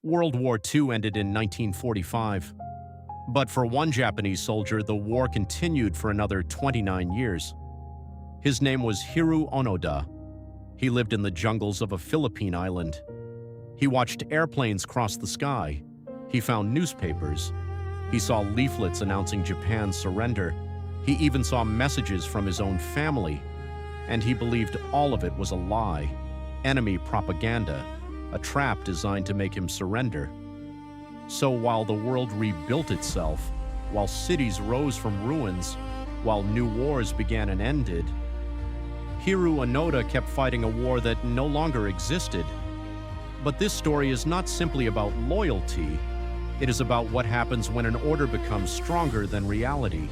World War II ended in 1945. But for one Japanese soldier, the war continued for another 29 years. His name was Hiroo Onoda. He lived in the jungles of a Philippine island. He watched airplanes cross the sky. He found newspapers. He saw leaflets announcing Japan's surrender. He even saw messages from his own family. And he believed all of it was a lie, enemy propaganda, a trap designed to make him surrender. So while the world rebuilt itself, while cities rose from ruins, while new wars began and ended, Hiroo Onoda kept fighting a war that no longer existed. But this story is not simply about loyalty. It is about what happens when an order becomes stronger than reality.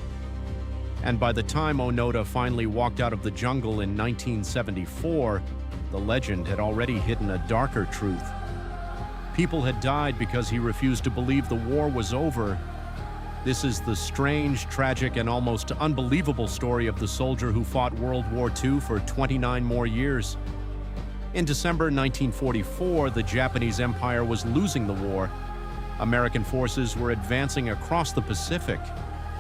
And by the time Onoda finally walked out of the jungle in 1974, the legend had already hidden a darker truth. People had died because he refused to believe the war was over. This is the strange, tragic, and almost unbelievable story of the soldier who fought World War II for 29 more years. In December 1944, the Japanese Empire was losing the war. American forces were advancing across the Pacific.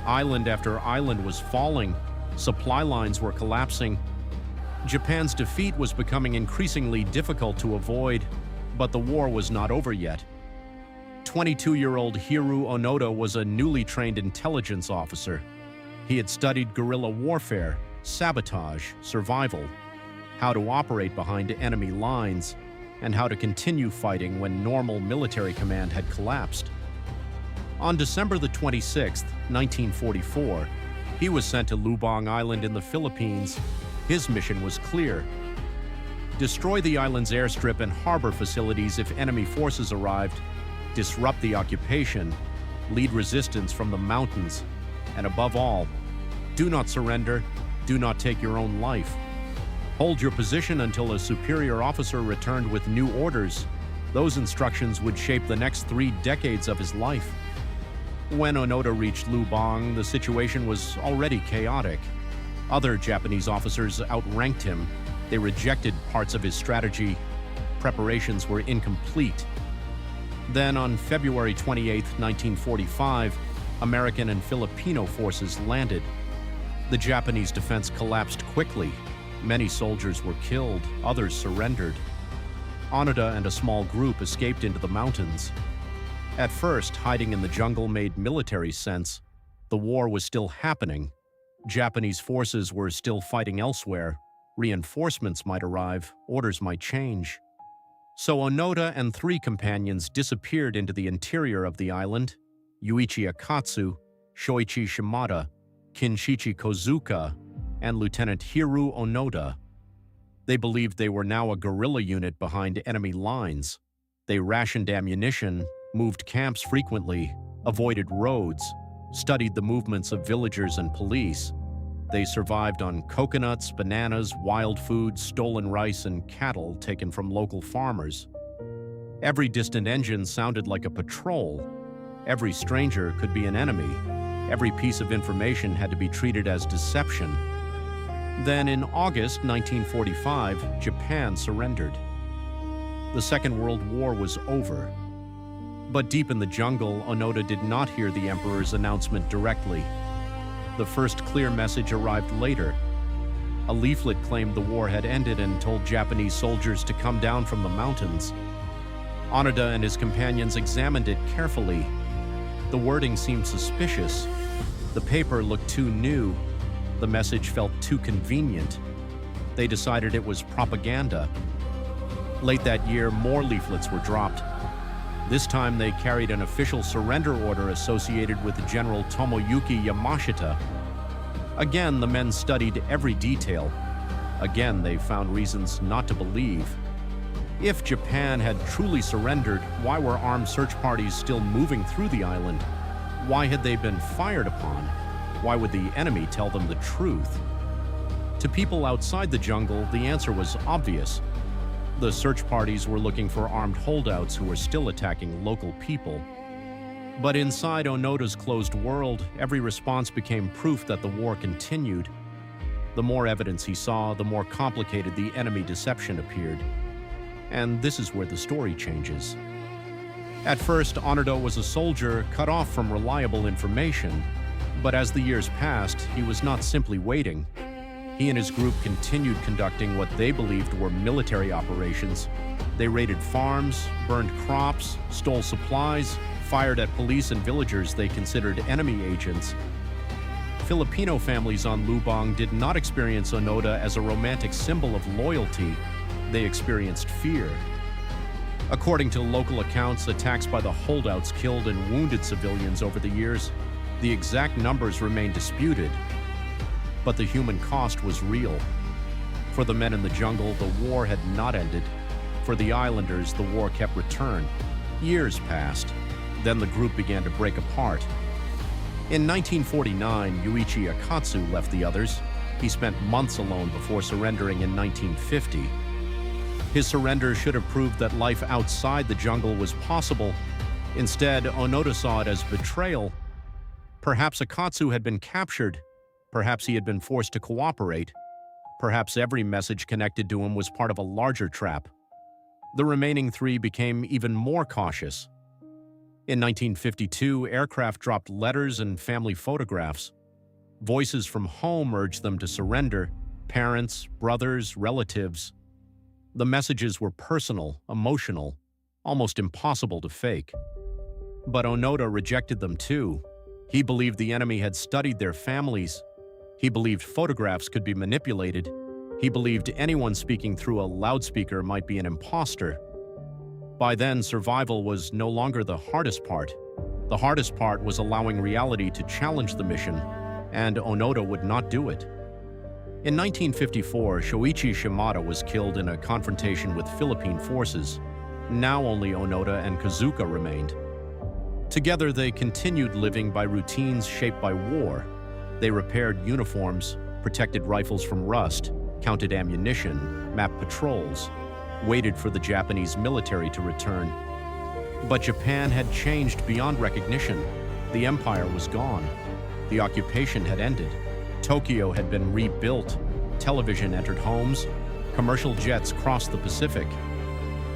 Island after island was falling. Supply lines were collapsing. Japan's defeat was becoming increasingly difficult to avoid, but the war was not over yet. 22-year-old Hiroo Onoda was a newly trained intelligence officer. He had studied guerrilla warfare, sabotage, survival, how to operate behind enemy lines, and how to continue fighting when normal military command had collapsed. On December the 26th, 1944, he was sent to Lubang Island in the Philippines. His mission was clear: destroy the island's airstrip and harbor facilities if enemy forces arrived, disrupt the occupation, lead resistance from the mountains, and above all, do not surrender, do not take your own life. Hold your position until a superior officer returned with new orders. Those instructions would shape the next 3 decades of his life. When Onoda reached Lubang, the situation was already chaotic. Other Japanese officers outranked him. They rejected parts of his strategy. Preparations were incomplete. Then on February 28, 1945, American and Filipino forces landed. The Japanese defense collapsed quickly. Many soldiers were killed, others surrendered. Onoda and a small group escaped into the mountains. At first, hiding in the jungle made military sense. The war was still happening. Japanese forces were still fighting elsewhere. Reinforcements might arrive, orders might change. So Onoda and 3 companions disappeared into the interior of the island: Yuichi Akatsu, Shoichi Shimada, Kinshichi Kozuka, and Lieutenant Hiroo Onoda. They believed they were now a guerrilla unit behind enemy lines. They rationed ammunition, moved camps frequently, avoided roads, studied the movements of villagers and police. They survived on coconuts, bananas, wild food, stolen rice, and cattle taken from local farmers. Every distant engine sounded like a patrol. Every stranger could be an enemy. Every piece of information had to be treated as deception. Then in August 1945, Japan surrendered. The Second World War was over. But deep in the jungle, Onoda did not hear the Emperor's announcement directly. The first clear message arrived later. A leaflet claimed the war had ended and told Japanese soldiers to come down from the mountains. Onoda and his companions examined it carefully. The wording seemed suspicious. The paper looked too new. The message felt too convenient. They decided it was propaganda. Late that year, more leaflets were dropped. This time they carried an official surrender order associated with General Tomoyuki Yamashita. Again, the men studied every detail. Again, they found reasons not to believe. If Japan had truly surrendered, why were armed search parties still moving through the island? Why had they been fired upon? Why would the enemy tell them the truth? To people outside the jungle, the answer was obvious. The search parties were looking for armed holdouts who were still attacking local people. But inside Onoda's closed world, every response became proof that the war continued. The more evidence he saw, the more complicated the enemy deception appeared. And this is where the story changes. At first, Onoda was a soldier cut off from reliable information, but as the years passed, he was not simply waiting. He and his group continued conducting what they believed were military operations. They raided farms, burned crops, stole supplies, fired at police and villagers they considered enemy agents. Filipino families on Lubang did not experience Onoda as a romantic symbol of loyalty. They experienced fear. According to local accounts, attacks by the holdouts killed and wounded civilians over the years. The exact numbers remain disputed, but the human cost was real. For the men in the jungle, the war had not ended. For the islanders, the war kept return. Years passed. Then the group began to break apart. In 1949, Yuichi Akatsu left the others. He spent months alone before surrendering in 1950. His surrender should have proved that life outside the jungle was possible. Instead, Onoda saw it as betrayal. Perhaps Akatsu had been captured. Perhaps he had been forced to cooperate. Perhaps every message connected to him was part of a larger trap. The remaining three became even more cautious. In 1952, aircraft dropped letters and family photographs. Voices from home urged them to surrender: parents, brothers, relatives. The messages were personal, emotional, almost impossible to fake. But Onoda rejected them too. He believed the enemy had studied their families. He believed photographs could be manipulated. He believed anyone speaking through a loudspeaker might be an imposter. By then, survival was no longer the hardest part. The hardest part was allowing reality to challenge the mission, and Onoda would not do it. In 1954, Shoichi Shimada was killed in a confrontation with Philippine forces. Now only Onoda and Kazuka remained. Together, they continued living by routines shaped by war. They repaired uniforms, protected rifles from rust, counted ammunition, mapped patrols, waited for the Japanese military to return. But Japan had changed beyond recognition. The empire was gone. The occupation had ended. Tokyo had been rebuilt. Television entered homes. Commercial jets crossed the Pacific.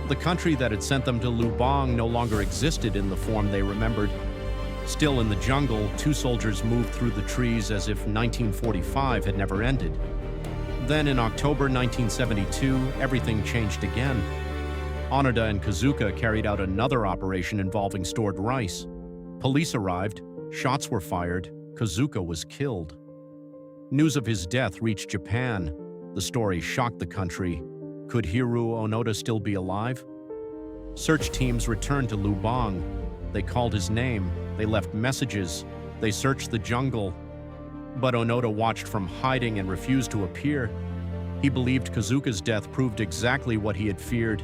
The country that had sent them to Lubang no longer existed in the form they remembered. Still in the jungle, two soldiers moved through the trees as if 1945 had never ended. Then in October 1972, everything changed again. Onoda and Kazuka carried out another operation involving stored rice. Police arrived, shots were fired, Kazuka was killed. News of his death reached Japan. The story shocked the country. Could Hiroo Onoda still be alive? Search teams returned to Lubang. They called his name, they left messages, they searched the jungle. But Onoda watched from hiding and refused to appear. He believed Kazuka's death proved exactly what he had feared.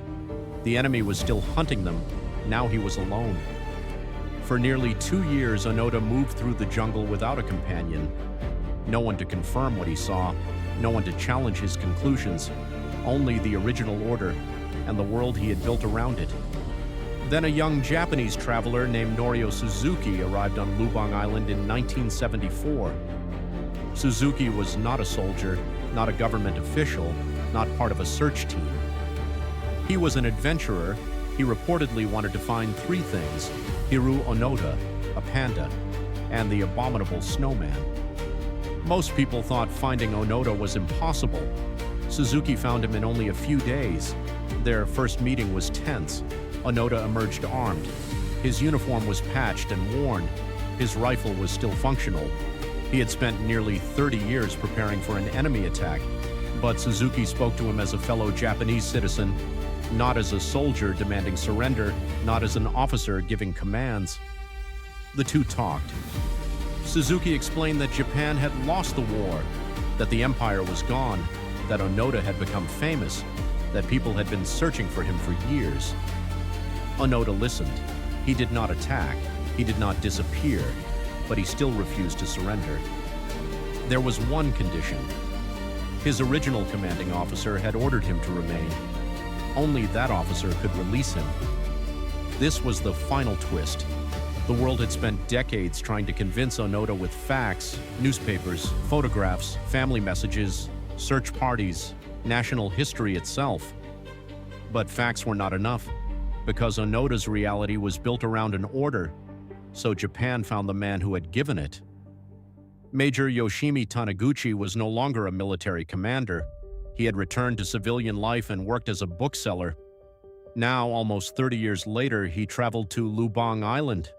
The enemy was still hunting them. Now he was alone. For nearly 2 years, Onoda moved through the jungle without a companion. No one to confirm what he saw, no one to challenge his conclusions, only the original order and the world he had built around it. Then a young Japanese traveler named Norio Suzuki arrived on Lubang Island in 1974. Suzuki was not a soldier, not a government official, not part of a search team. He was an adventurer. He reportedly wanted to find 3 things: Hiroo Onoda, a panda, and the abominable snowman. Most people thought finding Onoda was impossible. Suzuki found him in only a few days. Their first meeting was tense. Onoda emerged armed. His uniform was patched and worn. His rifle was still functional. He had spent nearly 30 years preparing for an enemy attack, but Suzuki spoke to him as a fellow Japanese citizen, not as a soldier demanding surrender, not as an officer giving commands. The two talked. Suzuki explained that Japan had lost the war, that the empire was gone, that Onoda had become famous, that people had been searching for him for years. Onoda listened. He did not attack. He did not disappear, but he still refused to surrender. There was one condition. His original commanding officer had ordered him to remain. Only that officer could release him. This was the final twist. The world had spent decades trying to convince Onoda with facts, newspapers, photographs, family messages, search parties, national history itself. But facts were not enough. because Onoda's reality was built around an order, so Japan found the man who had given it. Major Yoshimi Taniguchi was no longer a military commander. He had returned to civilian life and worked as a bookseller. Now, almost 30 years later, he traveled to Lubang Island.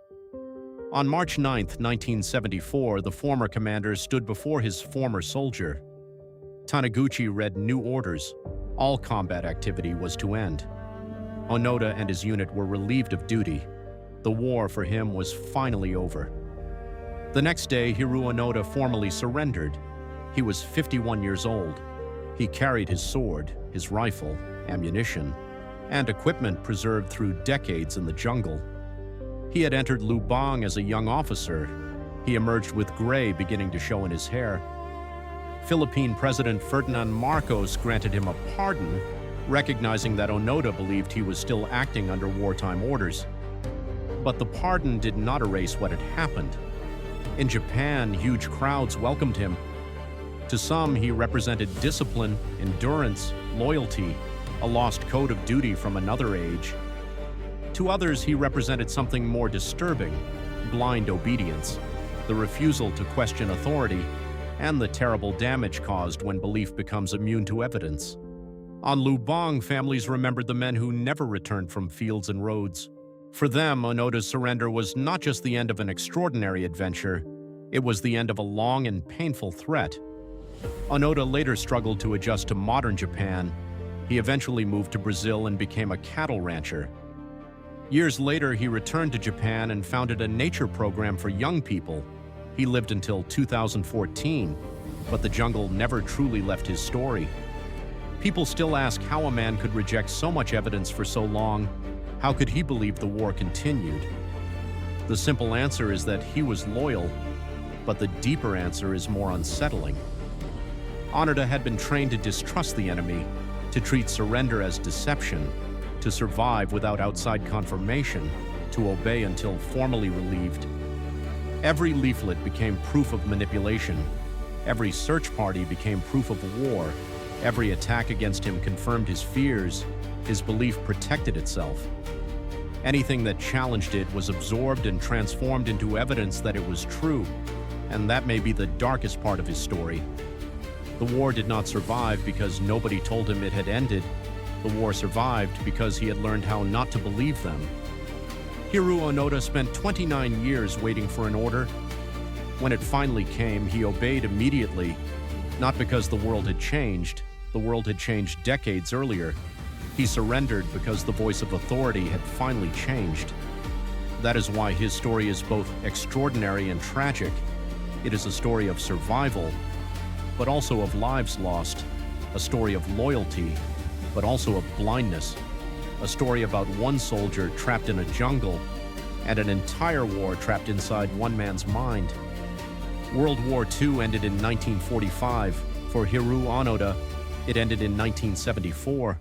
On March 9, 1974, the former commander stood before his former soldier. Taniguchi read new orders. All combat activity was to end. Onoda and his unit were relieved of duty. The war for him was finally over. The next day, Hiroo Onoda formally surrendered. He was 51 years old. He carried his sword, his rifle, ammunition, and equipment preserved through decades in the jungle. He had entered Lubang as a young officer. He emerged with gray beginning to show in his hair. Philippine President Ferdinand Marcos granted him a pardon, recognizing that Onoda believed he was still acting under wartime orders. But the pardon did not erase what had happened. In Japan, huge crowds welcomed him. To some, he represented discipline, endurance, loyalty, a lost code of duty from another age. To others, he represented something more disturbing, blind obedience, the refusal to question authority, and the terrible damage caused when belief becomes immune to evidence. On Lubang, families remembered the men who never returned from fields and roads. For them, Onoda's surrender was not just the end of an extraordinary adventure, it was the end of a long and painful threat. Onoda later struggled to adjust to modern Japan. He eventually moved to Brazil and became a cattle rancher. Years later, he returned to Japan and founded a nature program for young people. He lived until 2014, but the jungle never truly left his story. People still ask how a man could reject so much evidence for so long. How could he believe the war continued? The simple answer is that he was loyal, but the deeper answer is more unsettling. Onoda had been trained to distrust the enemy, to treat surrender as deception, to survive without outside confirmation, to obey until formally relieved. Every leaflet became proof of manipulation. Every search party became proof of war. Every attack against him confirmed his fears. His belief protected itself. Anything that challenged it was absorbed and transformed into evidence that it was true, and that may be the darkest part of his story. The war did not survive because nobody told him it had ended. The war survived because he had learned how not to believe them. Hiroo Onoda spent 29 years waiting for an order. When it finally came, he obeyed immediately, not because the world had changed. The world had changed decades earlier. He surrendered because the voice of authority had finally changed. That is why his story is both extraordinary and tragic. It is a story of survival, but also of lives lost, a story of loyalty, but also of blindness, a story about one soldier trapped in a jungle and an entire war trapped inside one man's mind. World War II ended in 1945. For Hiroo Onoda, it ended in 1974.